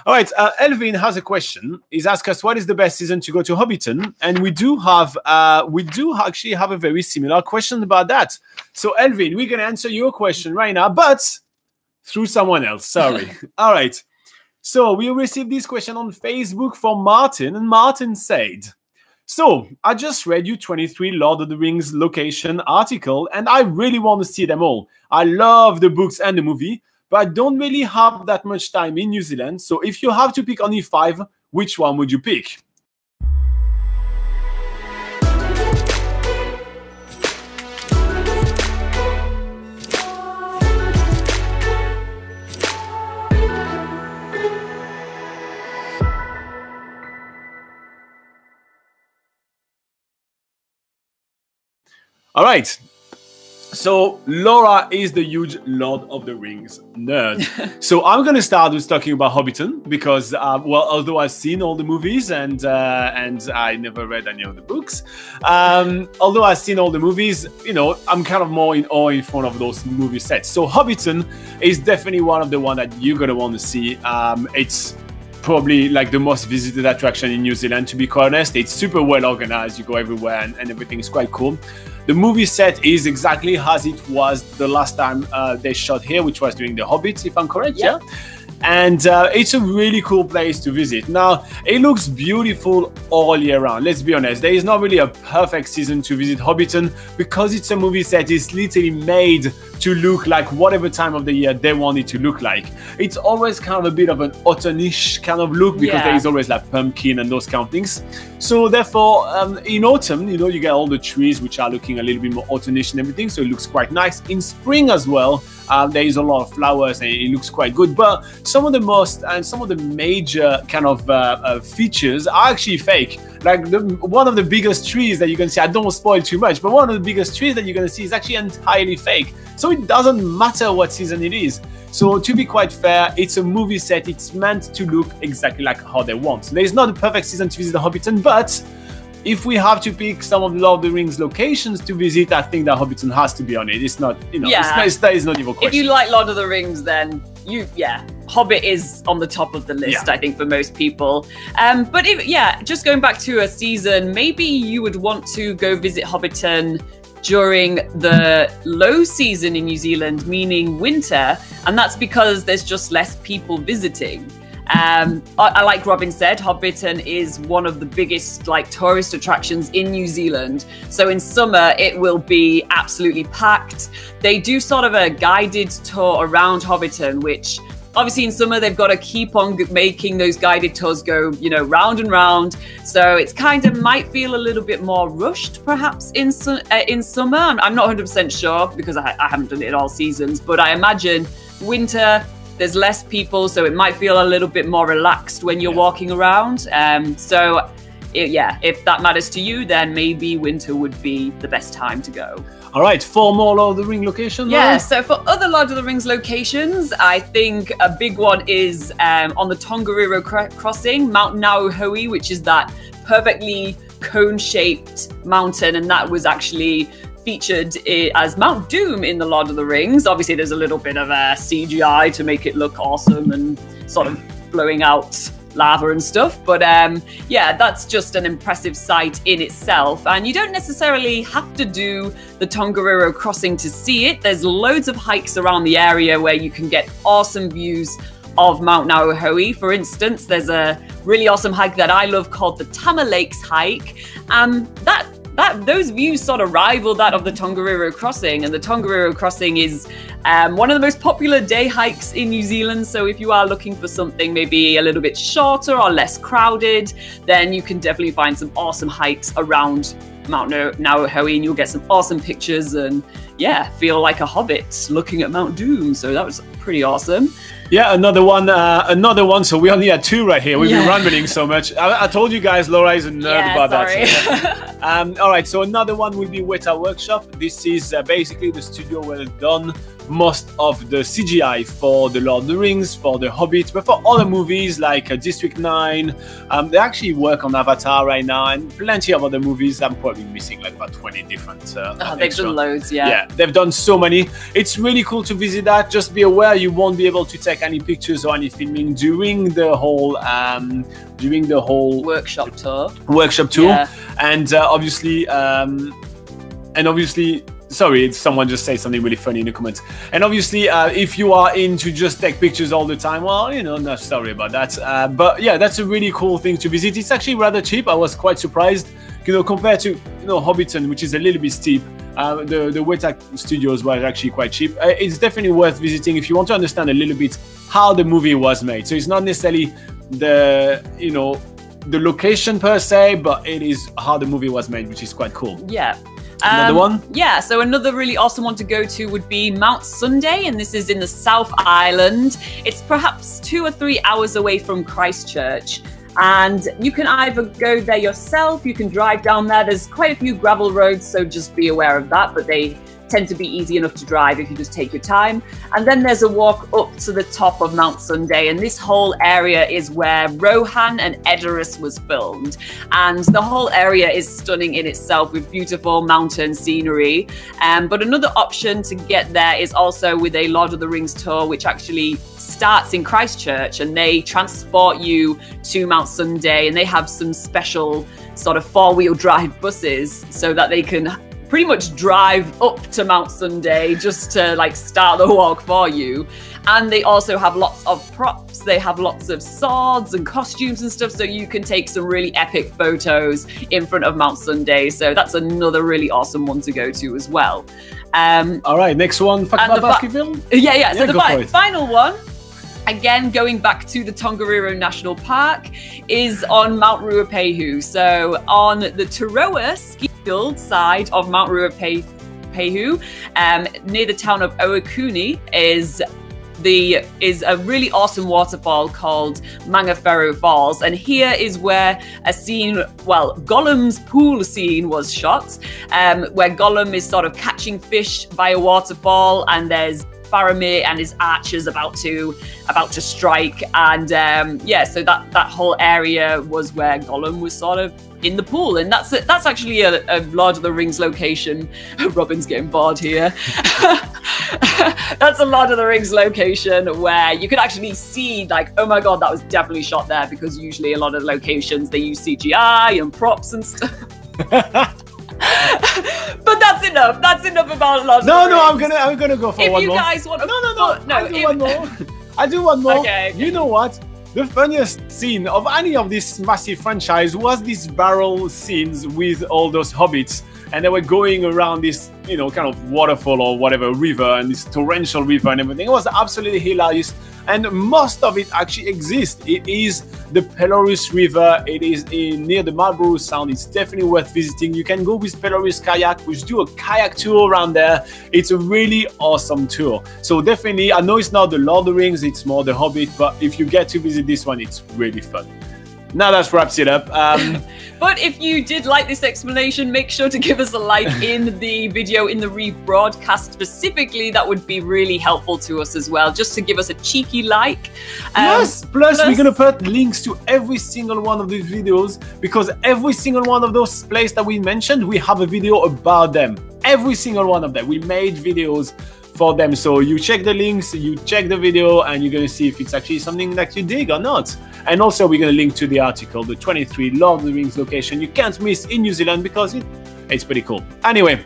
All right, Elvin has a question. He's asked us what is the best season to go to Hobbiton, and we do actually have a very similar question about that. So Elvin, we're gonna answer your question right now, but through someone else. Sorry. All right. So we received this question on Facebook from Martin, and Martin said, so I just read you 23 Lord of the Rings location article, and I really want to see them all. I love the books and the movie, but I don't really have that much time in New Zealand. So if you have to pick only 5, which one would you pick? All right. So Laura is the huge Lord of the Rings nerd. So I'm going to start with talking about Hobbiton because, well, although I've seen all the movies and I never read any of the books, although I've seen all the movies, you know, I'm kind of more in awe in front of those movie sets. So Hobbiton is definitely one of the ones that you're going to want to see. It's probably like the most visited attraction in New Zealand, to be quite honest. It's super well organized. You go everywhere and everything is quite cool. The movie set is exactly as it was the last time they shot here, which was during The Hobbit, if I'm correct, yeah? And it's a really cool place to visit. Now, it looks beautiful all year round. Let's be honest, there is not really a perfect season to visit Hobbiton because it's a movie set. It's literally made to look like whatever time of the year they want it to look like. It's always kind of a bit of an autumnish kind of look because there is always like pumpkin and those kind of things. So therefore, in autumn, you know, you get all the trees which are looking a little bit more autumnish and everything. So it looks quite nice. In spring as well, there is a lot of flowers and it looks quite good. But some of the major kind of features are actually fake. Like one of the biggest trees that you can see, I don't want to spoil too much, but one of the biggest trees that you're going to see is actually entirely fake. So it doesn't matter what season it is. So to be quite fair, it's a movie set. It's meant to look exactly like how they want. So there's not a perfect season to visit the Hobbiton, but if we have to pick some of the Lord of the Rings locations to visit, I think that Hobbiton has to be on it. It's not, you know, that is not even a question. If you like Lord of the Rings, then Hobbit is on the top of the list, I think, for most people. But just going back to a season, maybe you would want to go visit Hobbiton during the low season in New Zealand, meaning winter, and that's because there's just less people visiting. Like Robin said, Hobbiton is one of the biggest like tourist attractions in New Zealand. So in summer, it will be absolutely packed. They do sort of a guided tour around Hobbiton, which obviously in summer, they've got to keep on making those guided tours go, you know, round and round. So it's kind of might feel a little bit more rushed perhaps in summer. I'm not 100% sure because I haven't done it all seasons, but I imagine winter, there's less people, so it might feel a little bit more relaxed when you're walking around. If that matters to you, then maybe winter would be the best time to go. All right, 4 more Lord of the Rings locations. Yeah, so for other Lord of the Rings locations, I think a big one is on the Tongariro crossing, Mount Nauhoi, which is that perfectly cone-shaped mountain, and that was actually featured as Mount Doom in the Lord of the Rings. Obviously, there's a little bit of CGI to make it look awesome and sort of blowing out lava and stuff, but that's just an impressive sight in itself, and you don't necessarily have to do the Tongariro crossing to see it. There's loads of hikes around the area where you can get awesome views of Mount Nauhoi. For instance, there's a really awesome hike that I love called the Tama Lakes hike, and those views sort of rival that of the Tongariro crossing, and the Tongariro crossing is one of the most popular day hikes in New Zealand. So if you are looking for something maybe a little bit shorter or less crowded, then you can definitely find some awesome hikes around Mount Nauhoi, and you'll get some awesome pictures and feel like a hobbit looking at Mount Doom. So that was pretty awesome. Yeah, another one. So we only had 2 right here. We've been rambling so much. I told you guys, Laura is a nerd about that. All right, so another one will be Weta Workshop. This is basically the studio where they've done most of the CGI for the Lord of the Rings, for the Hobbit, but for other movies like District 9. They actually work on Avatar right now, and plenty of other movies. I'm probably missing like about 20 different. They've done loads, yeah. Yeah, they've done so many. It's really cool to visit that. Just be aware you won't be able to take any pictures or any filming during the whole workshop tour. Yeah. And obviously, sorry, someone just said something really funny in the comments. And obviously, if you are in to just take pictures all the time, well, you know, no, sorry about that. But yeah, that's a really cool thing to visit. It's actually rather cheap. I was quite surprised, you know, compared to, you know, Hobbiton, which is a little bit steep. The Weta studios were actually quite cheap. It's definitely worth visiting if you want to understand a little bit how the movie was made. So it's not necessarily the location per se, but it is how the movie was made, which is quite cool. Yeah. Another one? Yeah, so another really awesome one to go to would be Mount Sunday, and this is in the South Island. It's perhaps 2 or 3 hours away from Christchurch. And you can either go there yourself, you can drive down there. There's quite a few gravel roads, so just be aware of that, but they tend to be easy enough to drive if you just take your time. And then there's a walk up to the top of Mount Sunday, and this whole area is where Rohan and Edoras was filmed. And the whole area is stunning in itself with beautiful mountain scenery. But another option to get there is also with a Lord of the Rings tour, which actually starts in Christchurch, and they transport you to Mount Sunday, and they have some special sort of 4-wheel drive buses so that they can pretty much drive up to Mount Sunday just to like start the walk for you. And they also have lots of props. They have lots of swords and costumes and stuff, so you can take some really epic photos in front of Mount Sunday. So that's another really awesome one to go to as well. All right, next one. So the final one, again, going back to the Tongariro National Park, is on Mount Ruapehu. So on the Taroa ski field side of Mount Ruapehu, near the town of Oakuni, is a really awesome waterfall called Mangafero Falls. And here is where a scene, well, Gollum's pool scene was shot, where Gollum is sort of catching fish by a waterfall, and there's Faramir and his archers about to strike, and so that whole area was where Gollum was sort of in the pool, and that's actually a Lord of the Rings location. Robin's getting bored here. That's a Lord of the Rings location where you could actually see, like, oh my god, that was definitely shot there, because usually a lot of locations they use CGI and props and stuff. But that's enough. That's enough about Lord of the Rings. I'm gonna go for one more. If you guys want to, I do one more. Okay. You know what? The funniest scene of any of this massive franchise was these barrel scenes with all those hobbits, and they were going around this, you know, kind of waterfall or whatever river, and this torrential river and everything. It was absolutely hilarious, and most of it actually exists. It is the Pelorus River. It is near the Marlborough Sound. It's definitely worth visiting. You can go with Pelorus Kayak, which do a kayak tour around there. It's a really awesome tour. So definitely, I know it's not the Lord of the Rings, it's more the Hobbit, but if you get to visit this one, it's really fun. Now that wraps it up. But if you did like this explanation, make sure to give us a like in the video, in the rebroadcast specifically. That would be really helpful to us as well, just to give us a cheeky like. Plus, we're going to put links to every single one of these videos, because every single one of those places that we mentioned, we have a video about them. Every single one of them. We made videos for them. So you check the links, you check the video, and you're going to see if it's actually something that you dig or not. And also we're going to link to the article, the 23 Lord of the Rings location you can't miss in New Zealand, because it's pretty cool. Anyway,